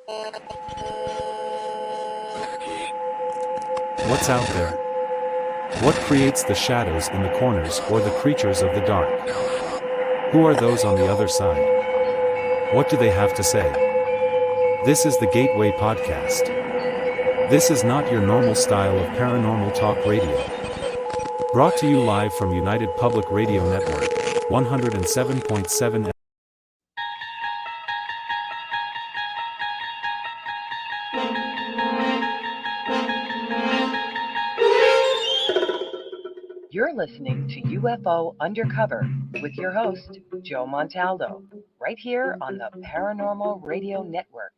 What's out there? What creates the shadows in the corners or the creatures of the dark? Who are those on the other side? What do they have to say? This is the Gateway Podcast. This is not your normal style of paranormal talk radio. Brought to you live from United Public Radio Network, 107.7 You're listening to UFO Undercover with your host, Joe Montaldo, right here on the Paranormal Radio Network.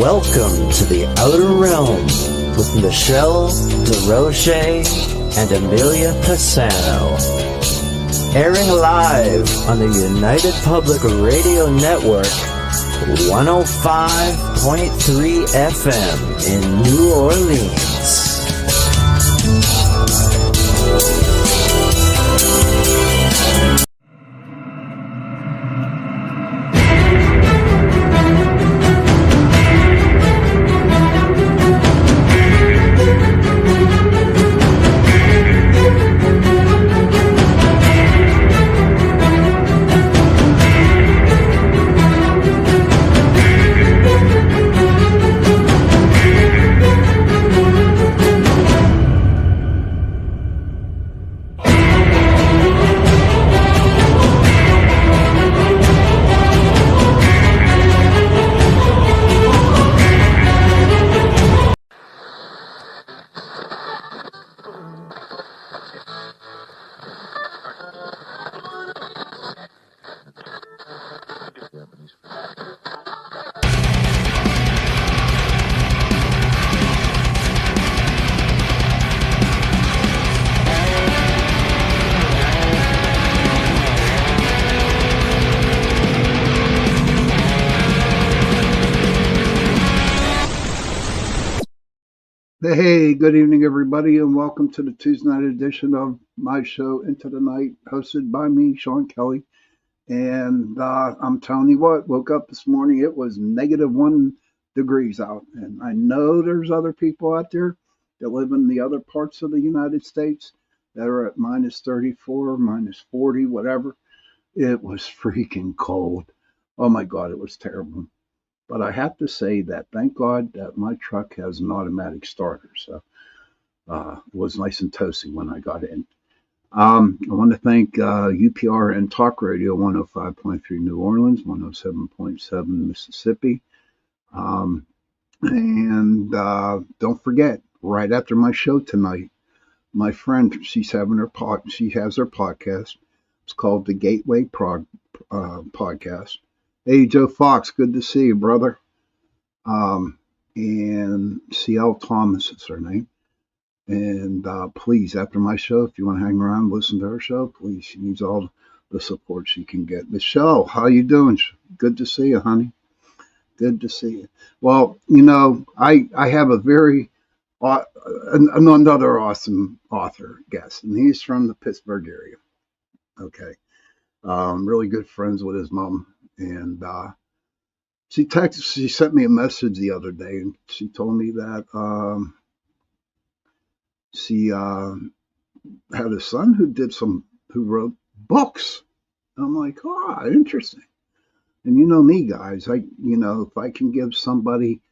Welcome to the Outer Realm with Michelle DeRoche and Amelia Pisano. Airing live on the United Public Radio Network, 105.3 FM in New Orleans. Hey, good evening, everybody, and welcome to the Tuesday night edition of my show, Into the Night, hosted by me, Sean Kelly. And I'm telling you what, woke up this morning, it was -1 degrees out. And I know there's other people out there that live in the other parts of the United States that are at -34, -40, whatever. It was freaking cold. Oh my God, it was terrible. But I have to say that thank God that my truck has an automatic starter. So it was nice and toasty when I got in. I want to thank UPR and Talk Radio 105.3 New Orleans, 107.7 Mississippi. And don't forget, right after my show tonight, my friend, she has her podcast. It's called the Gateway Podcast. Hey, Joe Fox, good to see you, brother. And CL Thomas is her name. And please, after my show, if you want to hang around and listen to her show, please, she needs all the support she can get. Michelle, how you doing? Good to see you, honey. Good to see you. Well, you know, I have a another awesome author guest, and he's from the Pittsburgh area. Okay. Really good friends with his mom. And she sent me a message the other day, and she told me that she had a son who wrote books. I'm like, oh, interesting. And you know me, guys, if I can give somebody,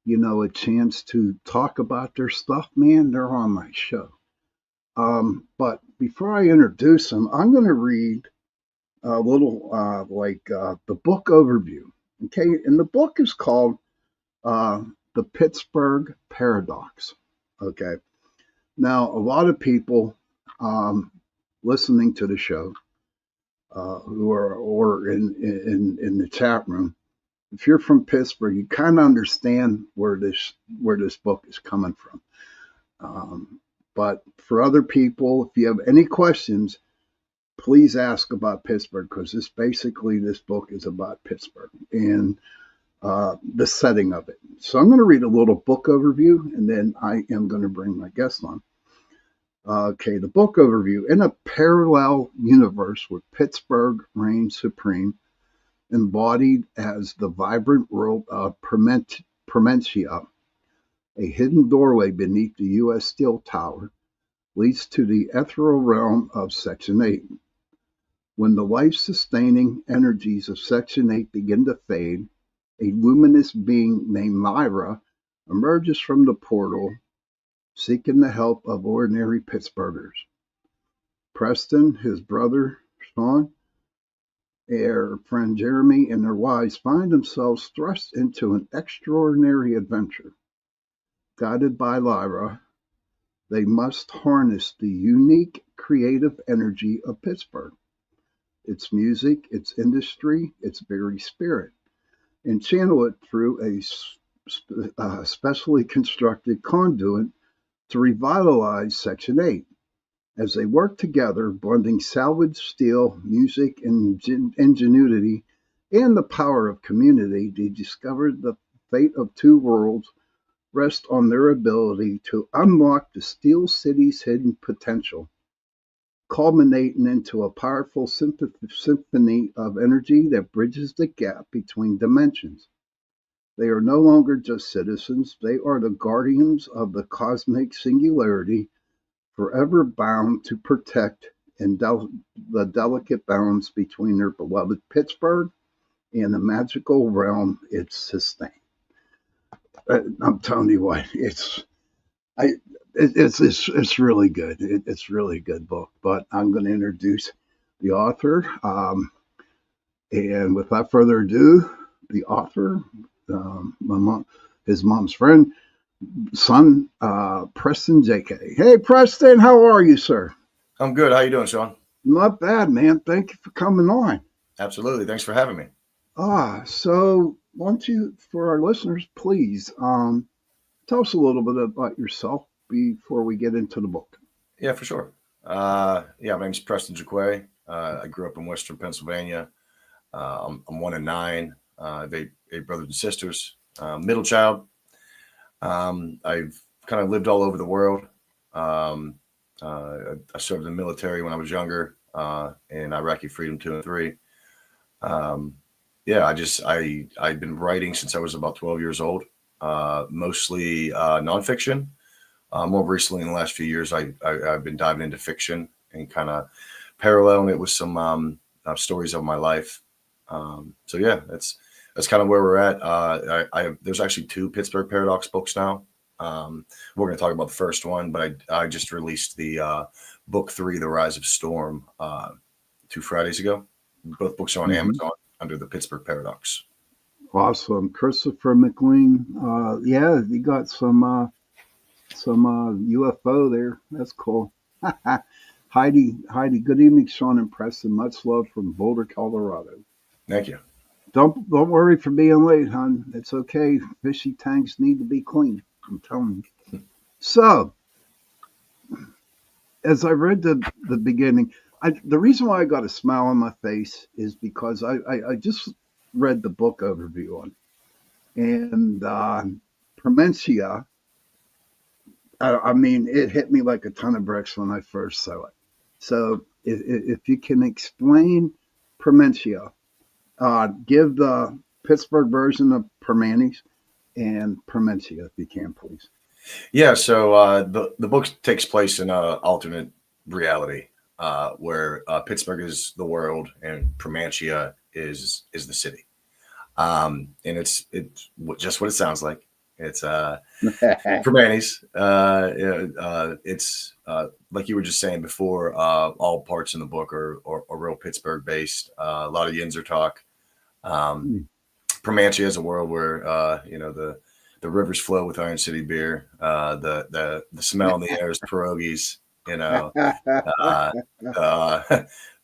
a chance to talk about their stuff, man, they're on my show. But before I introduce them, I'm going to read a little the book overview. Okay, and the book is called The Pittsburgh Paradox. Okay, now a lot of people listening to the show who are or in the chat room, if you're from Pittsburgh, you kind of understand where this book is coming from. But for other people, if you have any questions, please ask about Pittsburgh, because this book is about Pittsburgh and the setting of it. So I'm going to read a little book overview, and then I am going to bring my guest on. Okay, the book overview. In a parallel universe where Pittsburgh reigns supreme, embodied as the vibrant world of Promentia, a hidden doorway beneath the U.S. Steel Tower leads to the ethereal realm of Section 8. When the life-sustaining energies of Section 8 begin to fade, a luminous being named Lyra emerges from the portal, seeking the help of ordinary Pittsburghers. Preston, his brother Sean, their friend Jeremy, and their wives find themselves thrust into an extraordinary adventure. Guided by Lyra, they must harness the unique creative energy of Pittsburgh, its music, its industry, its very spirit, and channel it through a specially constructed conduit to revitalize Section 8. As they work together, blending salvaged steel, music, and ingenuity, and the power of community, they discover the fate of two worlds rests on their ability to unlock the Steel City's hidden potential, culminating into a powerful symphony of energy that bridges the gap between dimensions. They are no longer just citizens, they are the guardians of the cosmic singularity, forever bound to protect the delicate balance between their beloved Pittsburgh and the magical realm it sustains. I'm telling you what, it's really good. It's really good book. But I'm going to introduce the author, and without further ado, the author, his mom's friend, son, Preston Jaquay. Hey, Preston, how are you, sir? I'm good. How you doing, Sean? Not bad, man. Thank you for coming on. Absolutely. Thanks for having me. So why don't you, for our listeners, please tell us a little bit about yourself before we get into the book. Yeah, for sure. My name's Preston Jaquay. I grew up in Western Pennsylvania. I'm one of 9. I have 8 brothers and sisters. Middle child. I've kind of lived all over the world. I served in the military when I was younger, in Iraqi Freedom 2 and 3. I've been writing since I was about 12 years old, mostly nonfiction. More recently, in the last few years, I've been diving into fiction and kind of paralleling it with some stories of my life. That's kind of where we're at. There's actually 2 Pittsburgh Paradox books now. We're going to talk about the first one, but I just released the book 3, The Rise of Storm, 2 Fridays ago. Both books are on Amazon under the Pittsburgh Paradox. Awesome. Christopher McLean. You got some UFO there. That's cool. Heidi, good evening, Sean and Preston. Much love from Boulder, Colorado. Thank you. Don't worry for being late, hon. It's okay. Fishy tanks need to be clean. I'm telling you. So, as I read the beginning, the reason why I got a smile on my face is because I just read the book overview on it. And Promentia, it hit me like a ton of bricks when I first saw it. So if you can explain Promentia, give the Pittsburgh version of Permanes and Promentia, if you can, please. Yeah, so the book takes place in an alternate reality where Pittsburgh is the world and Promentia is the city. And it's just what it sounds like. It's Permanes. It's like you were just saying before. All parts in the book are real Pittsburgh based. A lot of Yinzer talk. Promentia is a world where the rivers flow with Iron City beer. The smell in the air is pierogies.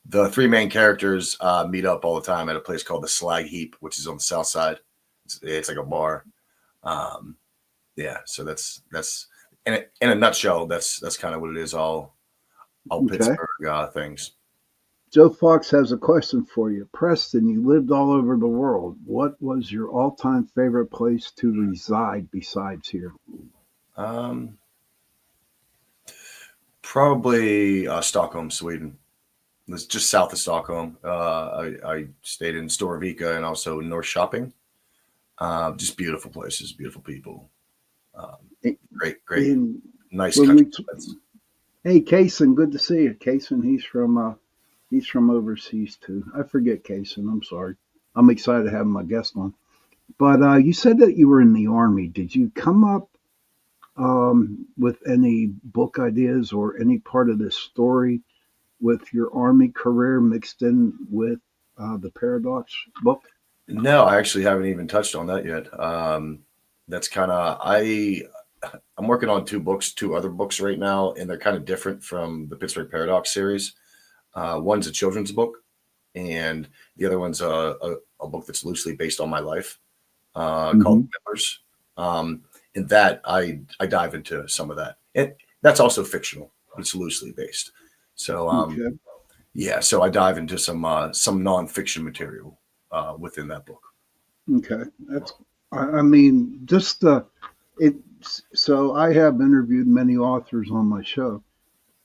The 3 main characters meet up all the time at a place called the Slag Heap, which is on the south side. It's like a bar. So that's in a nutshell. That's kind of what it is. All Okay. Pittsburgh things. Joe Fox has a question for you. Preston, you lived all over the world. What was your all-time favorite place to reside besides here? Um, Probably Stockholm, Sweden. It's just south of Stockholm. I stayed in Storvika and also North Shopping. Just beautiful places, beautiful people. Great, And nice when country. hey, Kaysen, good to see you. Kaysen, he's from overseas too. I forget Kaysen. I'm sorry. I'm excited to have my guest on. But you said that you were in the Army. Did you come up with any book ideas or any part of this story with your Army career mixed in with the Paradox book? No, I actually haven't even touched on that yet. That's kind of I'm working on two other books right now, and they're kind of different from the Pittsburgh Paradox series. One's a children's book, and the other one's a book that's loosely based on my life, called Members. In that, I dive into some of that, and that's also fictional. It's loosely based. So Okay. yeah, so I dive into some nonfiction material within that book. Okay. I mean, just it. So I have interviewed many authors on my show,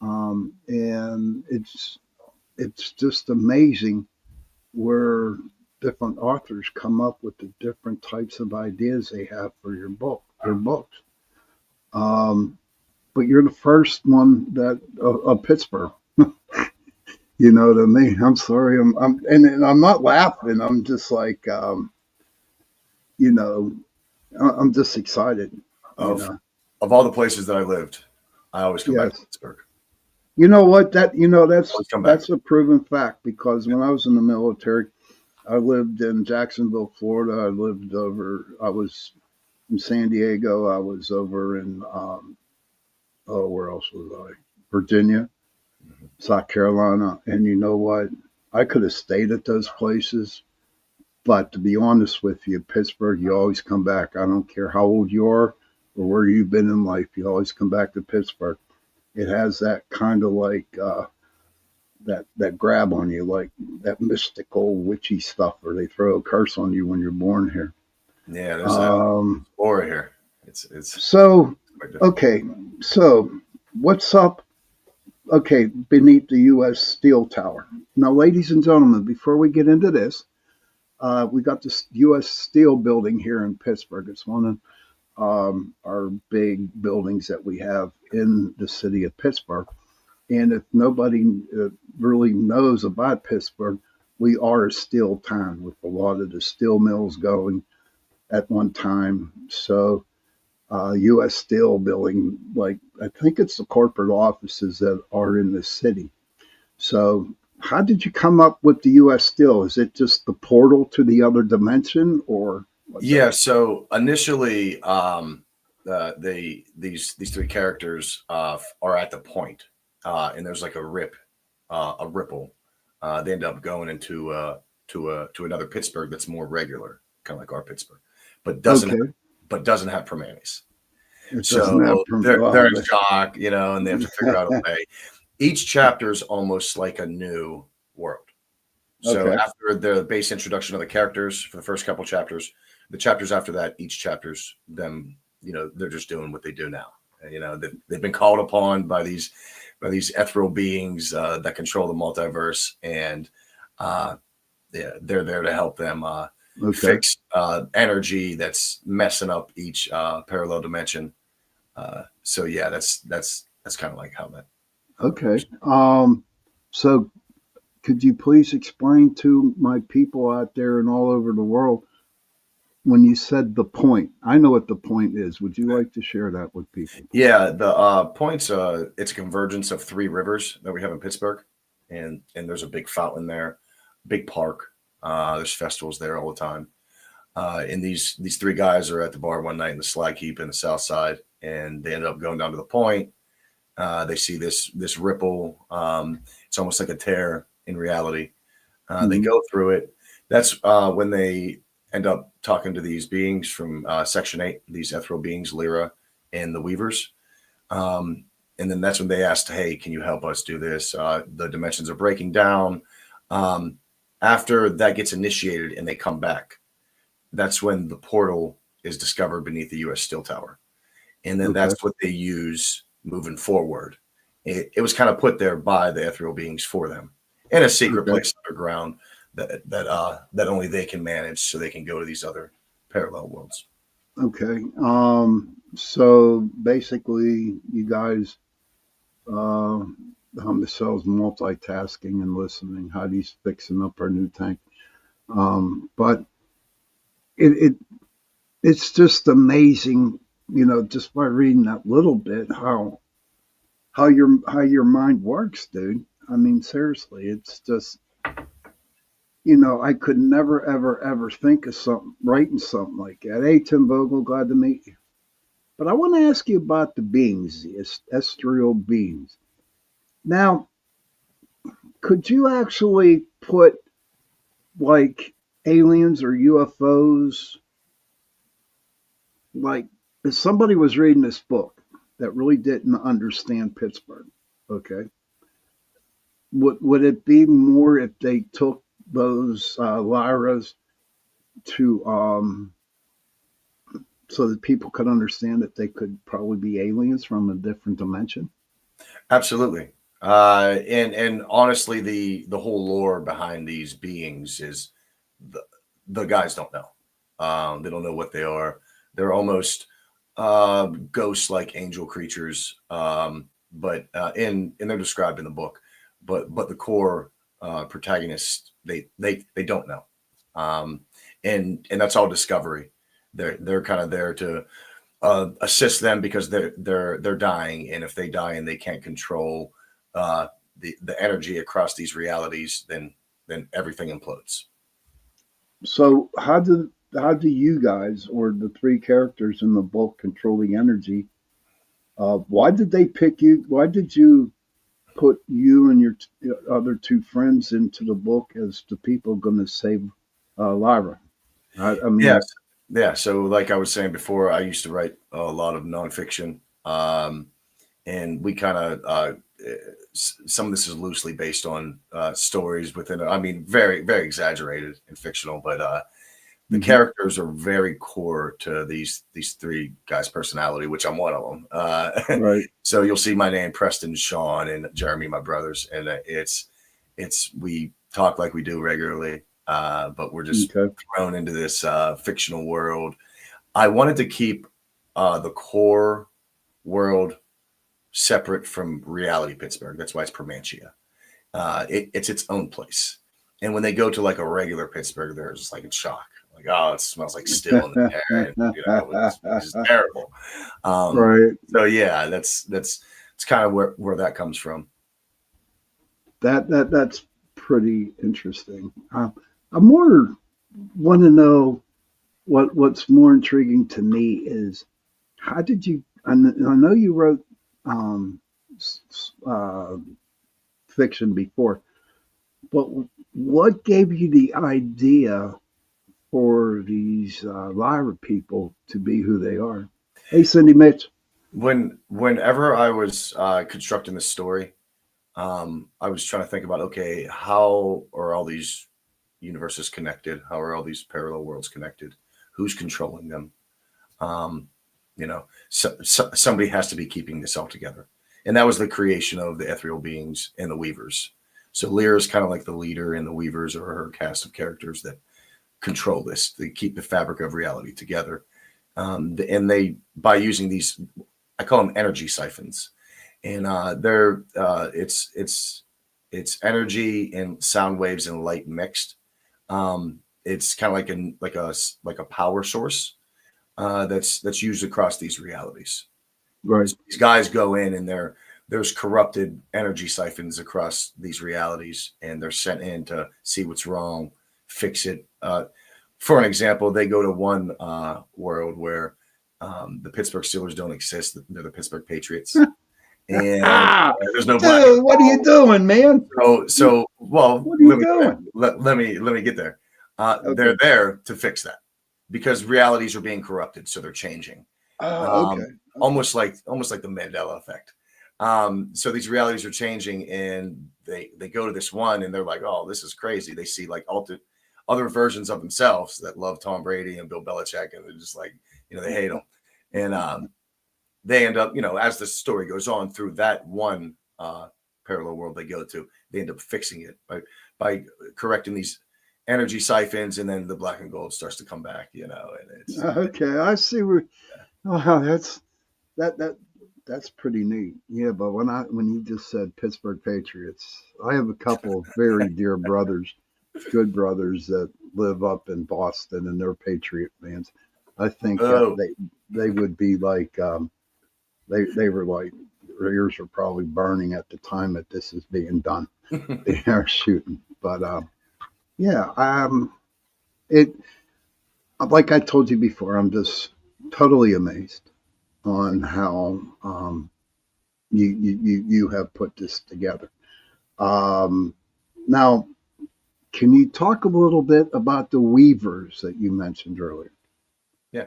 and it's just amazing where different authors come up with the different types of ideas they have for their books. But you're the first one that of Pittsburgh. You know what I mean? I'm sorry. And I'm not laughing. I'm just like, you know, I'm just excited. You Of know, of all the places that I lived, I always come back to yes. Pittsburgh. You know what? Always come back. That's a proven fact because when I was in the military, I lived in Jacksonville, Florida. I was in San Diego. I was over in, where else was I? Virginia, South Carolina. And you know what? I could have stayed at those places. But to be honest with you, Pittsburgh, you always come back. I don't care how old you are or where you've been in life. You always come back to Pittsburgh. It has that kind of like that grab on you, like that mystical witchy stuff where they throw a curse on you when you're born here. Yeah, there's that aura here. It's So quite different. okay, so what's up? Okay, beneath the U.S. Steel Tower. Now, ladies and gentlemen, before we get into this, we got this U.S. Steel building here in Pittsburgh. It's one of our big buildings that we have in the city of Pittsburgh. And if nobody really knows about Pittsburgh, we are a steel town with a lot of the steel mills going at one time. So, U.S. Steel building, like I think it's the corporate offices that are in the city. So, how did you come up with the U.S. Steel? Is it just the portal to the other dimension, or what's Yeah, that? so initially, these three characters are at the point, and there's like a ripple. They end up going into to another Pittsburgh that's more regular, kind of like our Pittsburgh, but Okay, doesn't have Permanis. it doesn't have So from. they're in shock, and they have to figure out a way. Each chapter is almost like a new world. So Okay, after the base introduction of the characters for the first couple chapters, the chapters after that, each chapter's them, they're just doing what they do now. They've been called upon by these ethereal beings that control the multiverse, and yeah, they're there to help them okay, fix energy that's messing up each parallel dimension. So yeah, that's kind of like how that. okay. So could you please explain to my people out there and all over the world when you said the point? I know what the point is. Would you like to share that with people, please? Yeah, the points. It's a convergence of three rivers that we have in Pittsburgh, and there's a big fountain there, big park. There's festivals there all the time. And these three guys are at the bar one night in the Slag Heap in the South Side, and they end up going down to the point. They see this ripple. It's almost like a tear in reality. They Hmm. go through it. That's when they end up talking to these beings from Section 8, these ethereal beings, Lyra and the Weavers. And then that's when they asked, hey, can you help us do this? The dimensions are breaking down. After that gets initiated and they come back, that's when the portal is discovered beneath the U.S. Steel Tower. And then that's what they use moving forward. It was kind of put there by the ethereal beings for them in a secret place underground that only they can manage, so they can go to these other parallel worlds. Okay. So basically, you guys, Michelle multitasking and listening. Heidi's fixing up our new tank. But it's just amazing, just by reading that little bit, how your mind works, dude. I mean, seriously, it's just, I could never, ever think of writing something like that. Hey, Tim Vogel, glad to meet you. But I want to ask you about the beings, the ethereal beings. Now, could you actually put like aliens or UFOs, like if somebody was reading this book that really didn't understand Pittsburgh, okay, would it be more if they took those Lyras to so that people could understand that they could probably be aliens from a different dimension? Absolutely. And honestly, the whole lore behind these beings is the guys don't know. They don't know what they are. They're almost ghosts, like angel creatures, but and they're described in the book. But the core protagonists, they don't know, and that's all discovery. They're kind of there to assist them because they're dying, and if they die and they can't control the energy across these realities, then everything implodes. So how do you guys, or the three characters in the book, control the energy? Why did they pick you? Why did you put you and your other two friends into the book as the people going to save Lyra? I mean, yes. Yeah. So like I was saying before, I used to write a lot of nonfiction. And we kind of, some of this is loosely based on stories within, I mean, very, very exaggerated and fictional, but the characters are very core to these three guys' personality, which I'm one of them. Right. So you'll see my name, Preston, Sean, and Jeremy, my brothers, and we talk like we do regularly, but we're just thrown into this fictional world. I wanted to keep the core world separate from reality Pittsburgh. That's why it's Permanchia. It's its own place. And when they go to like a regular Pittsburgh, they're just like in shock. Like, oh, it smells like steel in the air. And, it's terrible. Right. So yeah, that's kind of where that comes from. That's pretty interesting. I more want to know what's more intriguing to me is how did you? I know you wrote fiction before, but what gave you the idea for these Lyra people to be who they are? Hey, Cindy Mitch. Whenever I was constructing this story, I was trying to think about, okay, how are all these universes connected? How are all these parallel worlds connected? Who's controlling them? Somebody has to be keeping this all together. And that was the creation of the ethereal beings and the weavers. So Lyra is kind of like the leader, and the weavers are her cast of characters that control this. They keep the fabric of reality together. And they, by using these, I call them energy siphons. And it's energy and sound waves and light mixed. It's kind of like a power source that's used across these realities. Right. So these guys go in, and there's corrupted energy siphons across these realities, and they're sent in to see what's wrong, fix it. For an example, they go to one world where the Pittsburgh Steelers don't exist. They're the Pittsburgh Patriots. And there's no black. Dude, what are you doing, man? So well, what are you doing? Let me get there. Okay. They're there to fix that because realities are being corrupted, so they're changing. Okay. Almost like the Mandela effect. So these realities are changing, and they go to this one, and they're like, "Oh, this is crazy." They see like other versions of themselves that love Tom Brady and Bill Belichick, and they're just like, they hate them, and they end up, as the story goes on through that one parallel world they go to, they end up fixing it by correcting these energy siphons, and then the black and gold starts to come back, and it's Okay, I see where. Oh, that's pretty neat. Yeah, but when you just said Pittsburgh Patriots, I have a couple of very dear brothers, good brothers that live up in Boston, and they're Patriot fans. I think they would be like they were like their ears are probably burning at the time that this is being done. They are shooting, but yeah, it like I told you before, I'm just totally amazed on how you have put this together. Now, can you talk a little bit about the weavers that you mentioned earlier? Yeah.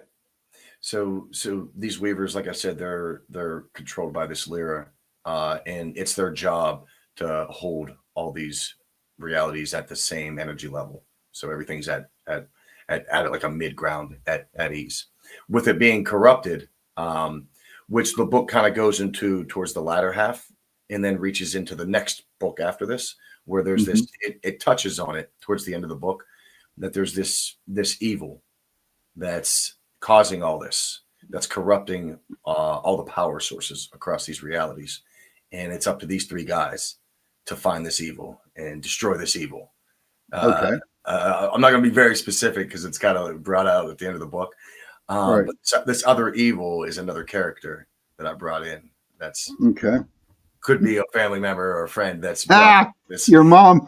So these weavers, like I said, they're controlled by this Lyra, and it's their job to hold all these realities at the same energy level. So everything's at like a mid ground at ease. With it being corrupted, which the book kind of goes into towards the latter half, and then reaches into the next book after this, where there's this. It touches on it towards the end of the book that there's this evil that's causing all this, that's corrupting all the power sources across these realities, and it's up to these three guys to find this evil and destroy this evil. Okay. I'm not going to be very specific because it's kind of brought out at the end of the book. Right. But this other evil is another character that I brought in. That's Okay. could be a family member or a friend. That's this. Your mom.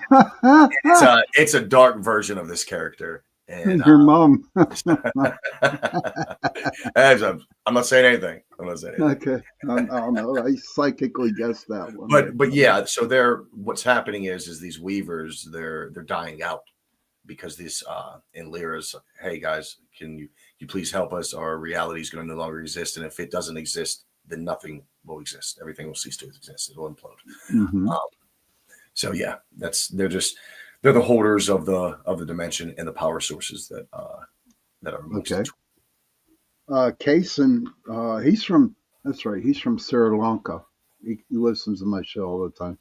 It's a dark version of this character. And Your mom. I'm not saying anything. Okay. I don't know. I psychically guessed that one. But yeah. So what's happening is these weavers they're dying out because these in Lyra's. Hey guys, can you please help us? Our reality is going to no longer exist, and if it doesn't exist, then nothing will exist. Everything will cease to exist. It will implode. Mm-hmm. So yeah, they're the holders of the dimension and the power sources that are okay. Kason, he's from Sri Lanka. He listens to my show all the time.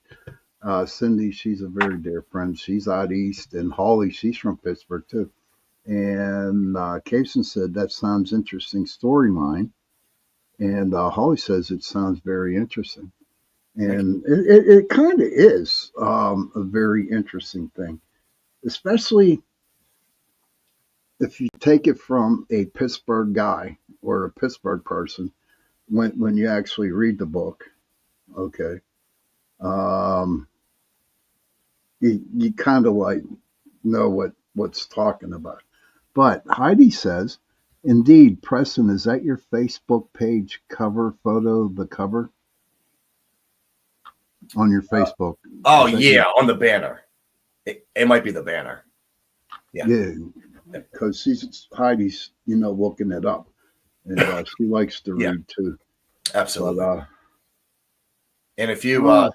Cindy, she's a very dear friend. She's out east, and Holly, she's from Pittsburgh too. And Kason said that sounds interesting storyline, and Holly says it sounds very interesting. And it kind of is a very interesting thing, especially if you take it from a Pittsburgh guy or a Pittsburgh person when you actually read the book. Okay. You kind of like know what's talking about. But Heidi says, indeed, Preston, is that your Facebook page cover photo, the cover? On your Facebook. On the banner. It might be the banner. Yeah, because Heidi's, looking it up, and she likes to read too. Absolutely. But, and if you,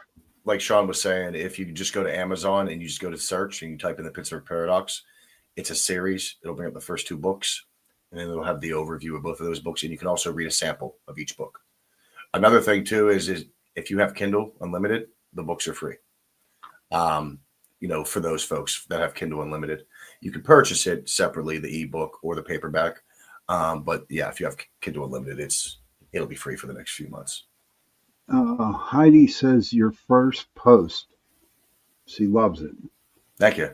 like Sean was saying, if you just go to Amazon and you just go to search and you type in the Pittsburgh Paradox, it's a series. It'll bring up the first two books, and then it'll have the overview of both of those books, and you can also read a sample of each book. Another thing too is if you have Kindle Unlimited, the books are free. For those folks that have Kindle Unlimited, you can purchase it separately, the ebook or the paperback. But yeah, if you have Kindle Unlimited, it'll be free for the next few months. Heidi says your first post, she loves it. Thank you.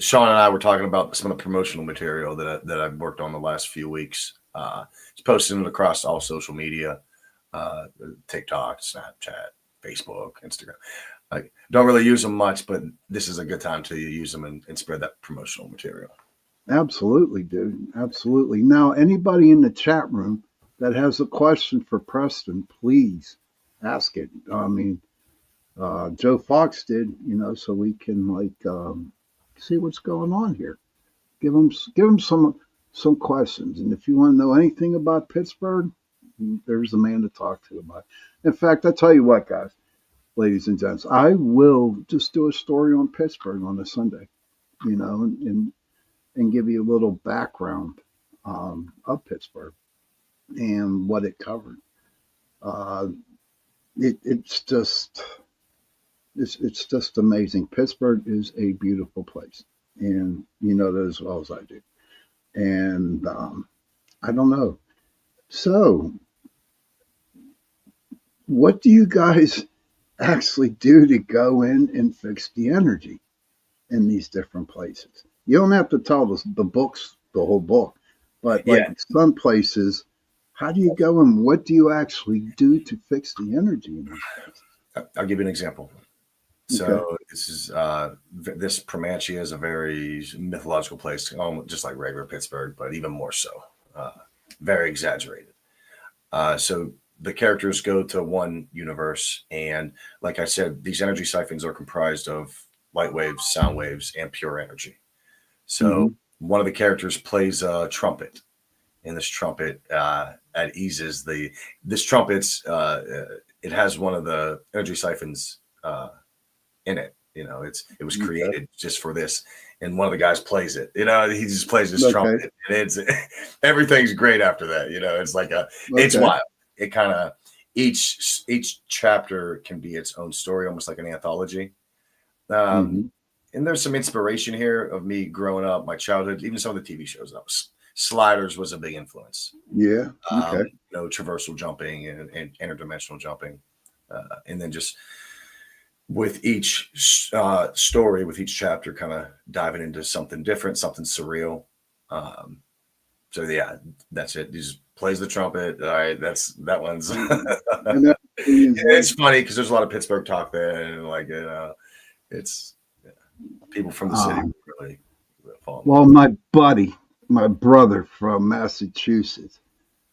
Sean and I were talking about some of the promotional material that I've worked on the last few weeks. It's posting it across all social media. TikTok, Snapchat, Facebook, Instagram. I don't really use them much, but this is a good time to use them and spread that promotional material. Absolutely, dude. Absolutely. Now, anybody in the chat room that has a question for Preston, please ask it. I mean, Joe Fox did, so we can see what's going on here. Give him some questions, and if you want to know anything about Pittsburgh, there's a man to talk to about it. In fact, I tell you what, guys, ladies and gents, I will just do a story on Pittsburgh on a Sunday, and give you a little background of Pittsburgh and what it covered. It's just amazing. Pittsburgh is a beautiful place, and you know that as well as I do. And I don't know. So, what do you guys actually do to go in and fix the energy in these different places? You don't have to tell the whole book, but like some places, how do you go and what do you actually do to fix the energy in these places? I'll give you an example. So this is this Primantia is a very mythological place, just like regular Pittsburgh, but even more so, very exaggerated. So the characters go to one universe, and like I said, these energy siphons are comprised of light waves, sound waves, and pure energy. So one of the characters plays a trumpet, and this trumpet eases this trumpet's it has one of the energy siphons in it. It was created just for this, and one of the guys plays it. He just plays this trumpet, and it's everything's great after that. It's like it's wild. It kind of each chapter can be its own story, almost like an anthology. And there's some inspiration here of me growing up, my childhood, even some of the TV shows. Sliders was a big influence. Yeah. Traversal jumping and interdimensional jumping, and then just with each story, with each chapter, kind of diving into something different, something surreal. So yeah, that's it. He just plays the trumpet. All right, that one's. It's funny because there's a lot of Pittsburgh talk there, and it's people from the city really fall. Well, my brother from Massachusetts,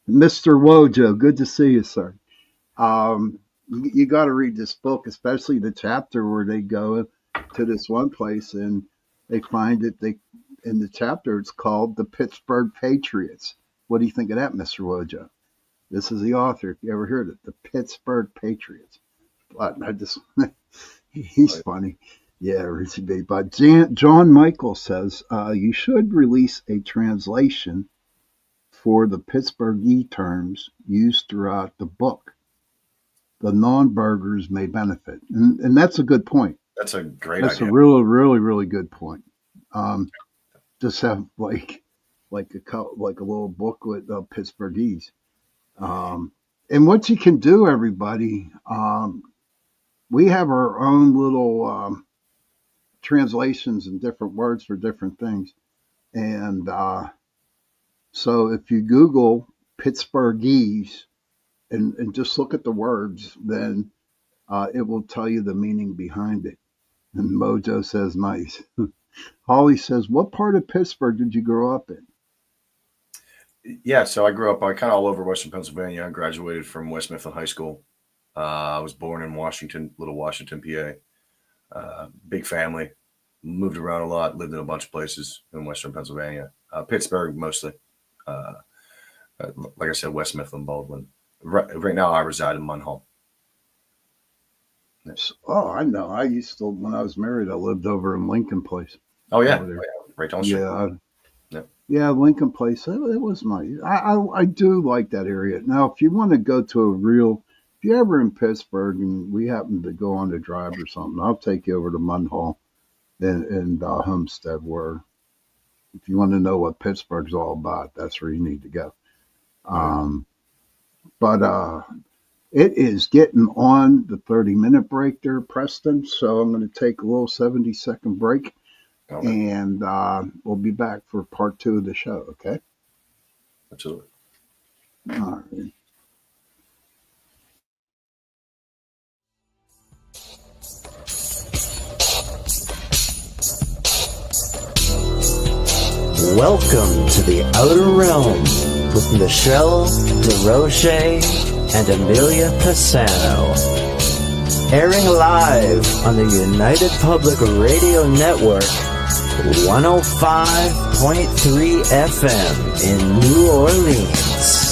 Mr. Wojo, good to see you, sir. You got to read this book, especially the chapter where they go to this one place and they find it. In the chapter, it's called The Pittsburgh Patriots. What do you think of that, Mr. Wojo? This is the author. If you ever heard it, The Pittsburgh Patriots. But he's funny. Yeah, Richie B. But John Michael says you should release a translation for the Pittsburgh terms used throughout the book. The non-burgers may benefit. And that's a good point. That's a great idea. That's a really, really, really good point. Just have like a little booklet of Pittsburghese. And what you can do, everybody, we have our own little translations and different words for different things. And so if you Google Pittsburghese and just look at the words, then it will tell you the meaning behind it. And Mojo says, nice. Holly says, what part of Pittsburgh did you grow up in? Yeah, so I grew up kind of all over Western Pennsylvania. I graduated from West Mifflin High School. I was born in Little Washington, PA. Big family. Moved around a lot. Lived in a bunch of places in Western Pennsylvania. Pittsburgh mostly. Like I said, West Mifflin, Baldwin. Right now, I reside in Munhall. Oh, I know. I used to, when I was married, I lived over in Lincoln Place. Oh, yeah. Right down the street. Yeah, Lincoln Place. It was nice. I do like that area. Now, if you want to go to if you're ever in Pittsburgh and we happen to go on a drive or something, I'll take you over to Munhall and Homestead, where if you want to know what Pittsburgh's all about, that's where you need to go. But it is getting on the 30-minute break there, Preston. So I'm going to take a little 70-second break, and we'll be back for part 2 of the show, okay? Absolutely. All right. Welcome to the Outer Realm with Michelle DeRoche and Amelia Pisano. Airing live on the United Public Radio Network, 105.3 FM in New Orleans.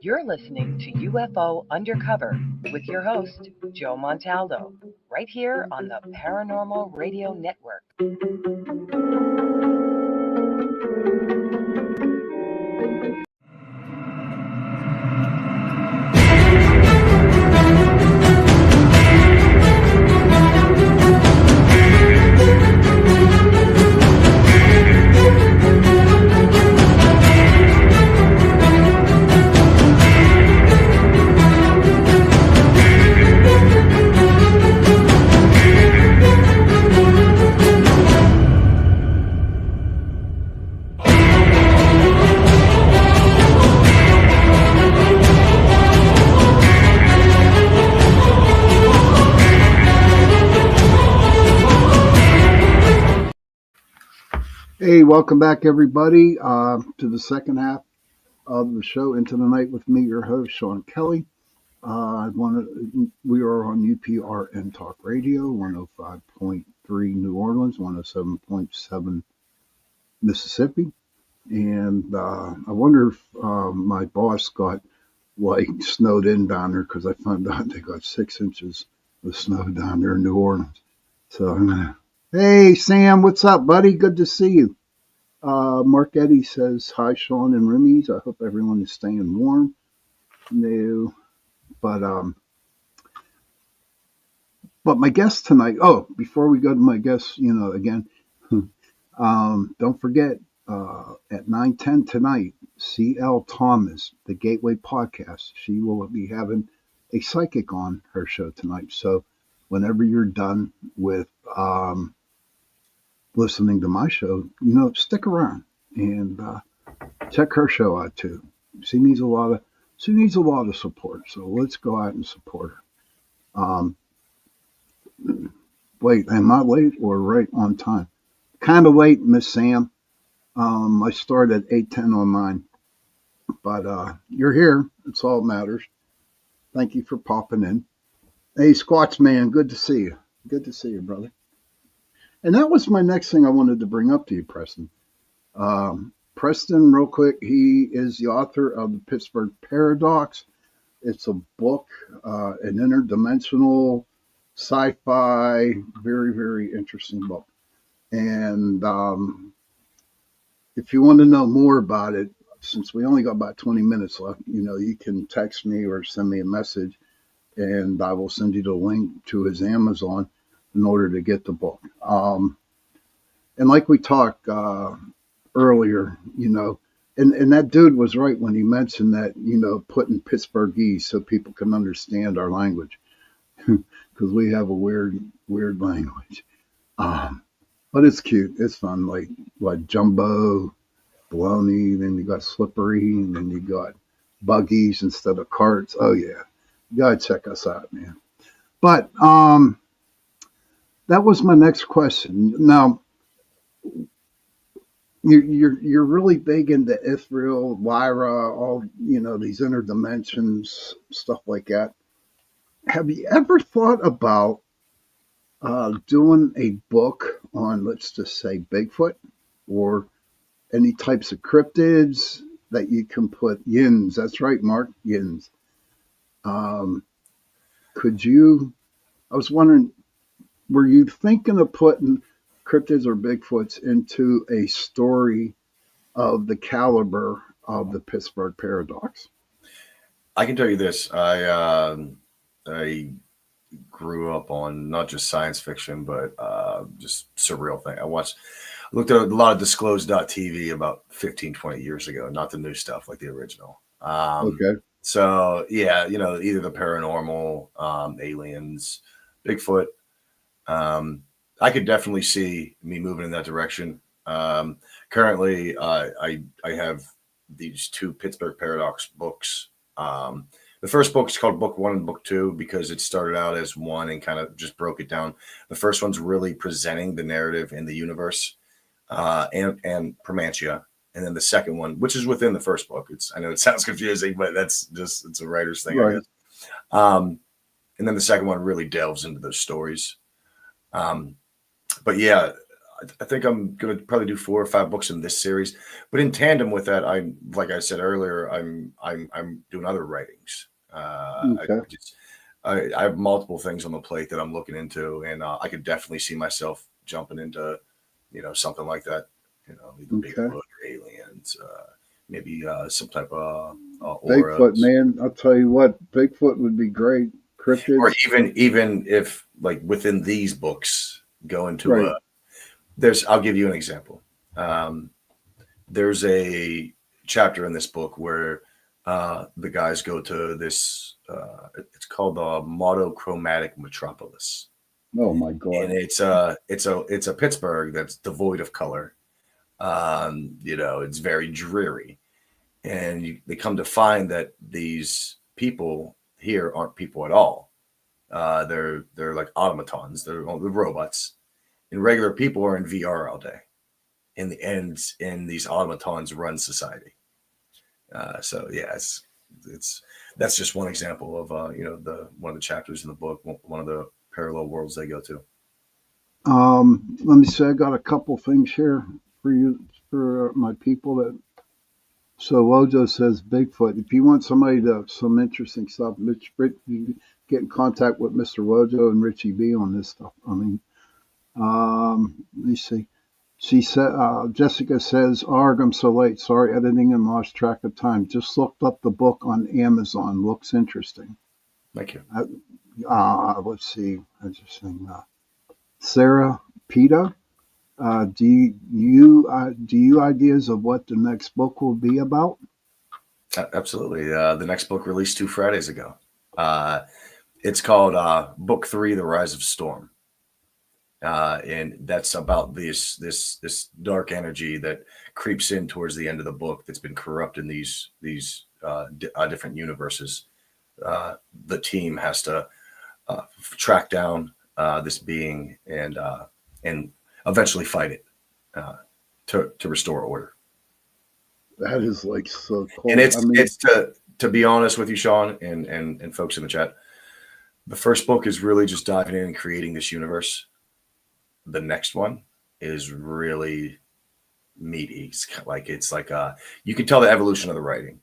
You're listening to UFO Undercover with your host, Joe Montaldo, right here on the Paranormal Radio Network. Hey, welcome back, everybody, to the second half of the show, Into the Night, with me, your host, Sean Kelly. We are on UPRN Talk Radio, 105.3 New Orleans, 107.7 Mississippi. And I wonder if my boss got snowed in down there, because I found out they got 6 inches of snow down there in New Orleans. So I'm going to, hey, Sam, what's up, buddy? Good to see you. Mark Eddy says, hi, Sean and Rimmy's. I hope everyone is staying warm. No, but my guest tonight, before we go to my guest, again, don't forget, at 9:10 tonight, C.L. Thomas, the Gateway Podcast, she will be having a psychic on her show tonight. So whenever you're done with listening to my show, stick around and check her show out too. She needs a lot of support. So let's go out and support her. Wait, am I late or right on time? Kind of late, Miss Sam. I started at 8:10 on mine, but you're here. It's all that matters. Thank you for popping in. Hey, Squatch Man, good to see you. Good to see you, brother. And that was my next thing I wanted to bring up to you, Preston. Preston, real quick, he is the author of the Pittsburgh Paradox. It's a book, an interdimensional sci-fi, very, very interesting book. And if you want to know more about it, since we only got about 20 minutes left, you can text me or send me a message, and I will send you the link to his Amazon in order to get the book. And like we talked earlier, and that dude was right when he mentioned that, putting Pittsburghese so people can understand our language, because we have a weird language. But it's cute. It's fun. Like jumbo, baloney, then you got slippery, and then you got buggies instead of carts. Oh yeah. You gotta check us out, man. But that was my next question. Now, you're really big into Ithriel, Lyra, all these interdimensions, stuff like that. Have you ever thought about doing a book on, let's just say, Bigfoot or any types of cryptids that you can put yins? That's right, Mark, yins. Could you? I was wondering, were you thinking of putting cryptids or Bigfoots into a story of the caliber of the Pittsburgh Paradox? I can tell you this. I grew up on not just science fiction, but just surreal thing. I looked at a lot of Disclosed.tv about 15, 20 years ago, not the new stuff, like the original. Okay. So yeah, either the paranormal, aliens, Bigfoot. I could definitely see me moving in that direction. Currently, I have these 2 Pittsburgh Paradox books. The first book is called Book 1 and Book 2 because it started out as one and kind of just broke it down. The first one's really presenting the narrative in the universe and Promantia. and then the second one, which is within the first book. I know it sounds confusing, but it's a writer's thing, I guess. And then the second one really delves into those stories. But yeah, I think I'm gonna probably do 4 or 5 books in this series. But in tandem with that, like I said earlier, I'm doing other writings. I have multiple things on the plate that I'm looking into, and I could definitely see myself jumping into, something like that. Either Bigfoot or aliens, maybe some type of Bigfoot, man. I'll tell you what, Bigfoot would be great. Cryptids. Or even if like within these books go into I'll give you an example. There's a chapter in this book where the guys go to this. It's called the monochromatic metropolis. Oh my God! And it's a Pittsburgh that's devoid of color. It's very dreary, and they come to find that these people here aren't people at all. They're like automatons. They're robots, and regular people are in VR all day. In the end, these automatons run society. So yeah, that's just one example of one of the chapters in the book, one of the parallel worlds they go to. Let me say, I got a couple things here for you, for my people. So Wojo says Bigfoot. If you want somebody to some interesting stuff, you get in contact with Mr. Wojo and Richie B on this stuff. I mean, let me see. She said, Jessica says, Arg, I'm so late. Sorry, editing and lost track of time. Just looked up the book on Amazon. Looks interesting. Thank you. Let's see. Interesting. Sarah Peta, do you ideas of what the next book will be about? Absolutely. The next book released 2 Fridays ago. It's called Book 3, The Rise of Storm. And that's about this dark energy that creeps in towards the end of the book that's been corrupting these different universes. The team has to track down this being and eventually fight it to restore order. That is like so cool. And it's to be honest with you, Sean, and folks in the chat, the first book is really just diving in and creating this universe. The next one is really meaty. It's like you can tell the evolution of the writing.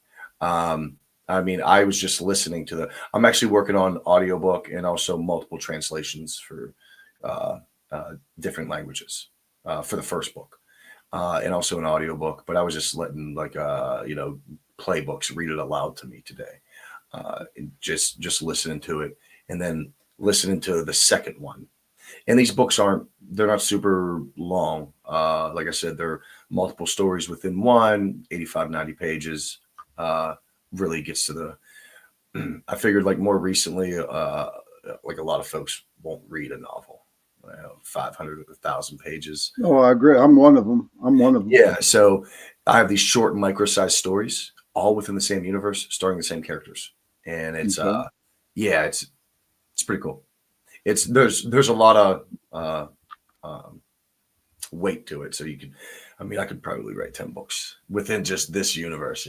I mean, I was just listening to I'm actually working on audiobook and also multiple translations for different languages for the first book and also an audiobook. But I was just letting playbooks read it aloud to me today. And just listening to it and then listening to the second one. And these books they're not super long. Like I said, they're multiple stories within one, 85, 90 pages. Really gets to the, I figured like more recently, like a lot of folks won't read a novel, 500, 1,000 pages. Oh, I agree. I'm one of them. Yeah. So I have these short micro-sized stories all within the same universe, starring the same characters. And it's, it's pretty cool. There's a lot of weight to it. So I could probably write 10 books within just this universe,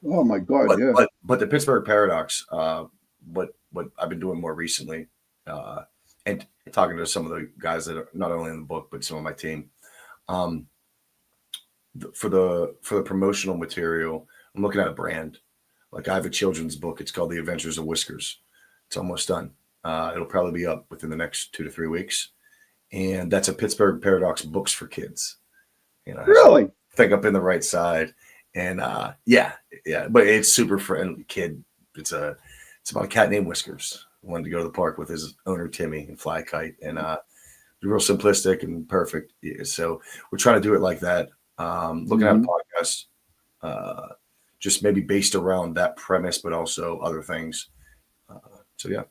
Oh my God. Yeah. But the Pittsburgh Paradox, what I've been doing more recently, and talking to some of the guys that are not only in the book, but some of my team, for the promotional material, I'm looking at a brand. Like I have a children's book. It's called The Adventures of Whiskers. It's almost done. It'll probably be up within the next 2 to 3 weeks. And that's a Pittsburgh Paradox books for kids. Really? So I think up in the right side. And but it's super friendly kid. It's about a cat named Whiskers. Wanted to go to the park with his owner, Timmy, and fly a kite. And real simplistic and perfect. Yeah, so we're trying to do it like that. Looking at a podcast, just maybe based around that premise, but also other things. So yeah.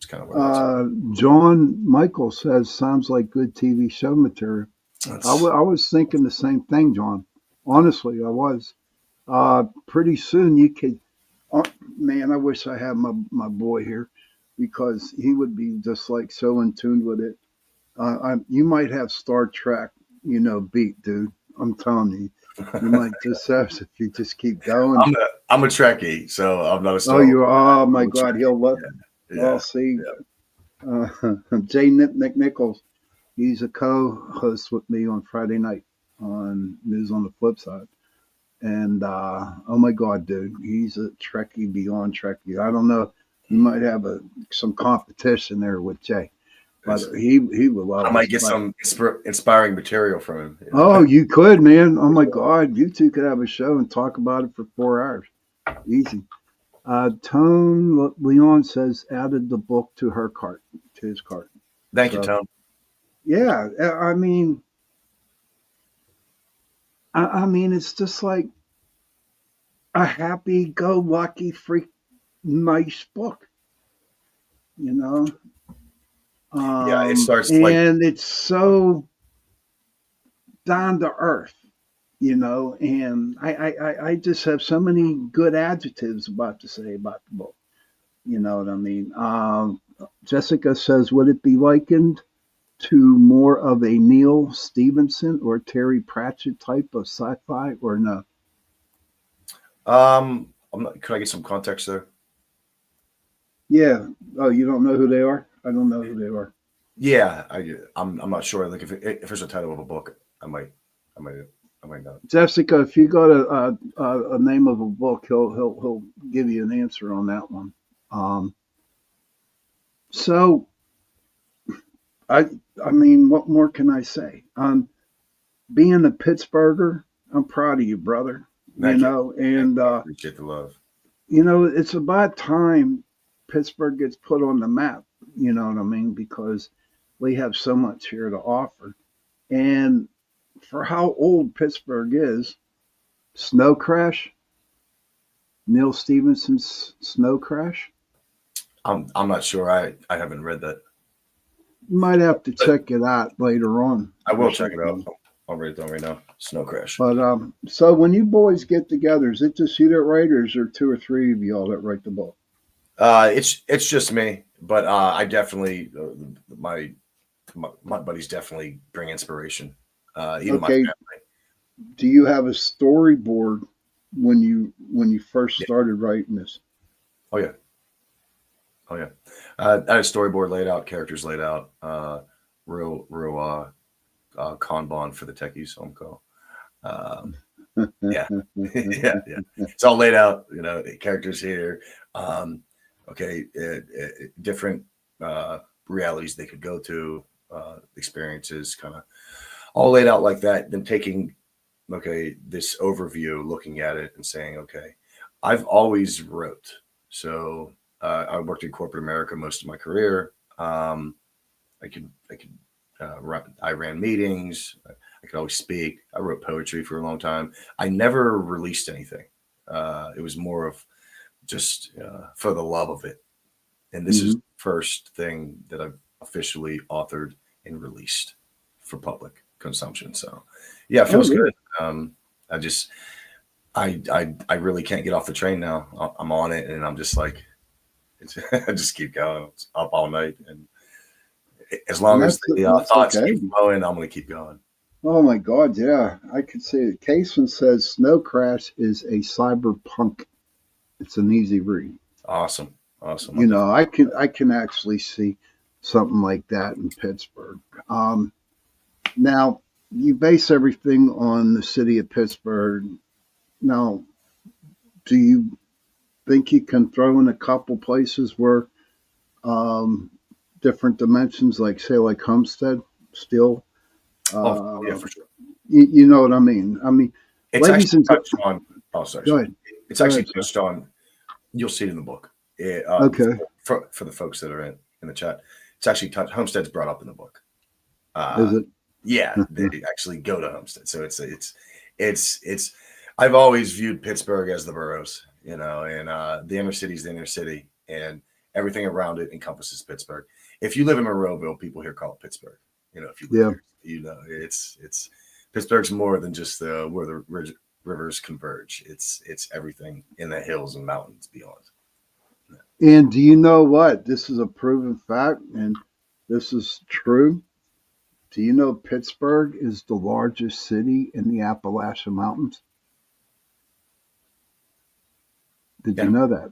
Kind of John Michael says sounds like good TV show material. I was thinking the same thing, John. Honestly, I was. Pretty soon you could. Man, I wish I had my boy here because he would be just like so in tune with it. You might have Star Trek, beat, dude. I'm telling you. You might just have if you just keep going. I'm a Trekkie, so I'm not a Oh, Star Wars. oh my I'm a God, Trekkie. he'll love. Yeah, Well, see, uh, Jay Nichols, he's a co-host with me on Friday night on News on the Flip Side. And oh my God, dude, he's a Trekkie beyond Trekkie. I don't know, you might have some competition there with Jay, but he would love. I might get some inspiring material from him. Oh, you could, man. Oh my God, you two could have a show and talk about it for 4 hours, easy. Tone Leon says added the book to his cart. Thank you, Tone. Yeah, I mean, it's just like a happy-go-lucky, freak, nice book, you know. Yeah, it starts and it's so down to earth, you know. And I just have so many good adjectives to say about the book. You know what I mean? Jessica says, would it be likened to more of a Neil Stevenson or Terry Pratchett type of sci-fi, or no? Could I get some context there? Yeah. Oh, you don't know who they are? I don't know who they are. Yeah, I'm not sure. Like if there's a title of a book, I might know. Jessica, if you got a name of a book, he'll give you an answer on that one. So I mean, what more can I say? Being a Pittsburgher, I'm proud of you, brother. Thank you. Know, and appreciate the love. You know, it's about time Pittsburgh gets put on the map. You know what I mean? Because we have so much here to offer, and for how old Pittsburgh is, Snow Crash, Neil Stephenson's Snow Crash. I'm not sure. I haven't read that. You might have to check it out later on. I will check it out. I'll write it down right now. Snow Crash. But so when you boys get together, is it just you that write, or is there two or three of y'all that write the book? It's just me, but I definitely my buddies definitely bring inspiration. Even my family. Do you have a storyboard when you first started writing this? Oh yeah. I had a storyboard laid out, characters laid out, real Kanban for the techies, I'm called. Yeah. yeah. It's all laid out, you know, characters here. Different realities they could go to, experiences, kind of all laid out like that. Then taking, this overview, looking at it and saying, okay, I've always wrote. So I worked in corporate America most of my career. I ran meetings. I could always speak. I wrote poetry for a long time. I never released anything. It was more of just for the love of it. And this is the first thing that I've officially authored and released for public consumption. So yeah, it feels good. I really can't get off the train now. I'm on it, and I'm just like, I just keep going. It's up all night, and as long as the thoughts keep flowing, I'm going to keep going. Oh my God, yeah, I could see it. Caseman says Snow Crash is a cyberpunk. It's an easy read. Awesome. You know, I can actually see something like that in Pittsburgh. Now you base everything on the city of Pittsburgh. Now, do you think you can throw in a couple places where different dimensions, like Homestead, still? Yeah, for sure. You know what I mean? I mean, it's actually touched on. Oh, sorry. Go ahead. It's actually touched on. You'll see it in the book. Okay. For the folks that are in the chat, it's actually Homestead's brought up in the book. Is it? Yeah, they actually go to Homestead. So it's. I've always viewed Pittsburgh as the boroughs, you know, and the inner city is the inner city, and everything around it encompasses Pittsburgh. If you live in Monroeville, people here call it Pittsburgh. You know, if you live here, you know, it's Pittsburgh's more than just where the rivers converge. It's everything in the hills and mountains beyond. And do you know what? This is a proven fact, and this is true. Do you know Pittsburgh is the largest city in the Appalachian Mountains? Did Yeah. you know that?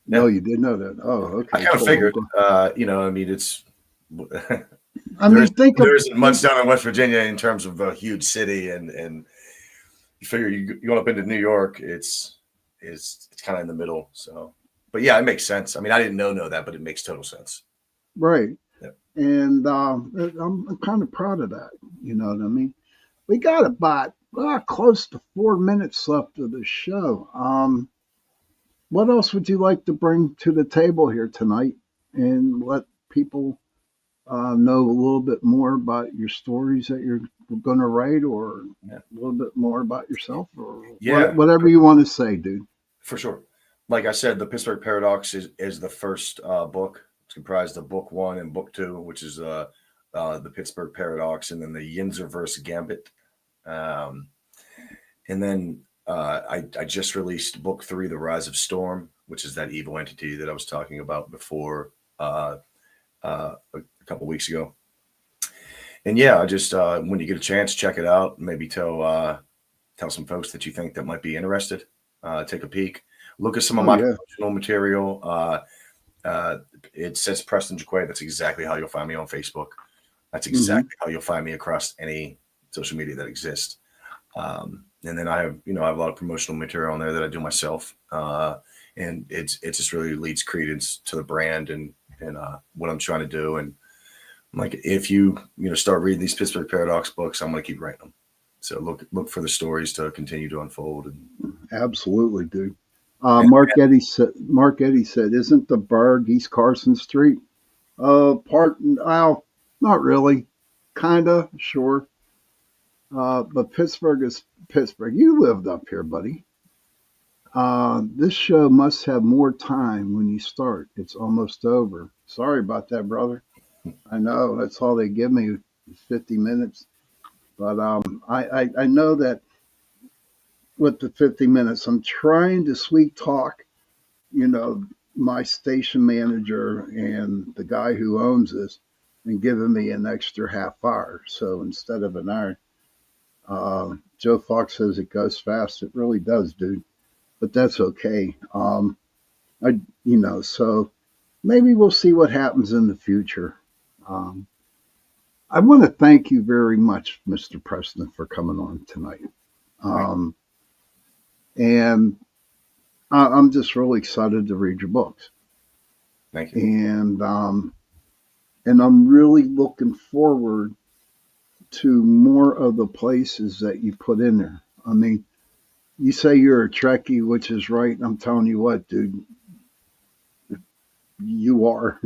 Yeah. No, you didn't know that. Oh, okay. I kind of cool. figured, I mean, it's I mean, think there of isn't much down in West Virginia in terms of a huge city, and you figure you going up into New York, it's kind of in the middle. So, but yeah, it makes sense. I mean, I didn't know that, but it makes total sense. right, Yeah. and I'm kind of proud of that. You know what I mean? We got about close to 4 minutes left of the show. What else would you like to bring to the table here tonight, and let people know a little bit more about your stories that you're going to write, or Yeah. a little bit more about yourself, or Yeah. whatever you want to say, dude? For sure. Like I said, the Pittsburgh Paradox is the first book. It's comprised of book 1 and book 2, which is the Pittsburgh Paradox, and then the Yinzerverse Gambit. And then I just released book 3, The Rise of Storm, which is that evil entity that I was talking about before a couple weeks ago. And yeah, I just when you get a chance, check it out. Maybe tell some folks that you think that might be interested. Take a peek. Look at some of my promotional material. It says Preston Jaquay. That's exactly how you'll find me on Facebook. That's exactly how you'll find me across any social media that exists. And then I have a lot of promotional material on there that I do myself. And it just really leads credence to the brand and what I'm trying to do. And like, if you start reading these Pittsburgh Paradox books, I'm going to keep writing them. So look for the stories to continue to unfold. Absolutely, dude. Mark Eddy said, "Isn't the Berg East Carson Street?" Well, not really. Kinda, sure. But Pittsburgh is Pittsburgh. You lived up here, buddy. This show must have more time when you start. It's almost over. Sorry about that, brother. I know that's all they give me is 50 minutes. But I know that with the 50 minutes, I'm trying to sweet talk, my station manager and the guy who owns this, and giving me an extra half hour. So instead of an hour, Joe Fox says it goes fast. It really does, dude. But that's okay. So maybe we'll see what happens in the future. I want to thank you very much, Mr. Preston, for coming on tonight. And I'm just really excited to read your books. Thank you. And I'm really looking forward to more of the places that you put in there. I mean, you say you're a Trekkie, which is right. I'm telling you what, dude, you are.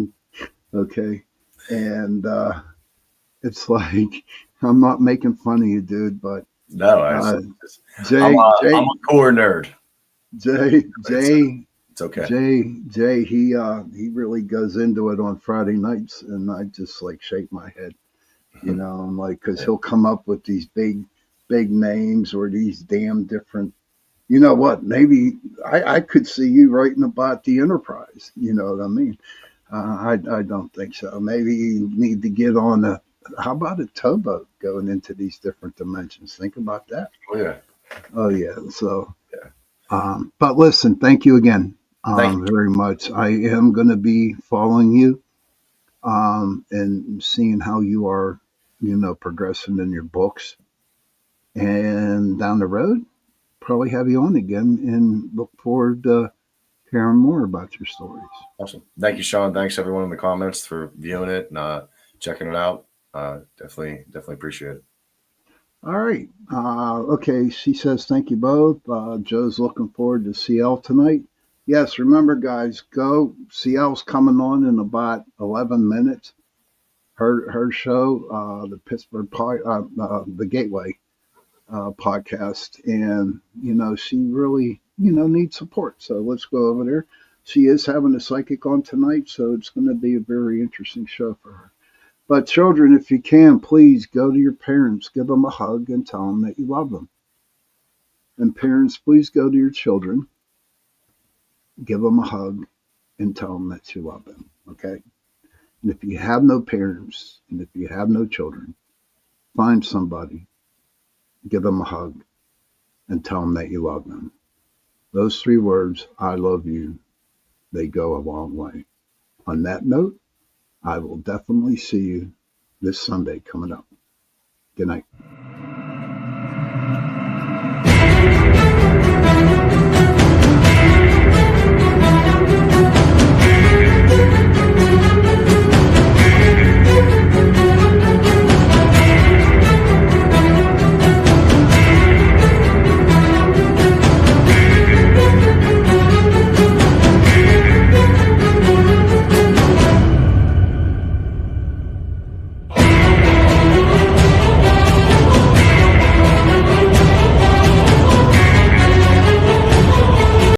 Okay. And it's like, I'm not making fun of you, dude, but no, Jay, I'm a core nerd. Jay, it's okay. Jay, he really goes into it on Friday nights, and I just like shake my head, I'm like, because he'll come up with these big names or these damn different. You know what? Maybe I could see you writing about the Enterprise. You know what I mean? I don't think so. Maybe you need to get on how about a towboat going into these different dimensions? Think about that. Oh yeah. So, but listen, thank you again very much. I am going to be following you and seeing how you are, progressing in your books. And down the road, probably have you on again, and look forward to hearing more about your stories. Awesome. Thank you, Sean. Thanks everyone in the comments for viewing it and checking it out. Definitely appreciate it. All right. Okay. She says, thank you both. Joe's looking forward to CL tonight. Yes. Remember, guys, go. CL's coming on in about 11 minutes. Her show, the Pittsburgh, the Gateway podcast. And, she really, needs support. So let's go over there. She is having a psychic on tonight, so it's going to be a very interesting show for her. But children, if you can, please go to your parents, give them a hug, and tell them that you love them. And parents, please go to your children, give them a hug, and tell them that you love them, okay? And if you have no parents, and if you have no children, find somebody, give them a hug, and tell them that you love them. Those 3 words, I love you, they go a long way. On that note, I will definitely see you this Sunday coming up. Good night.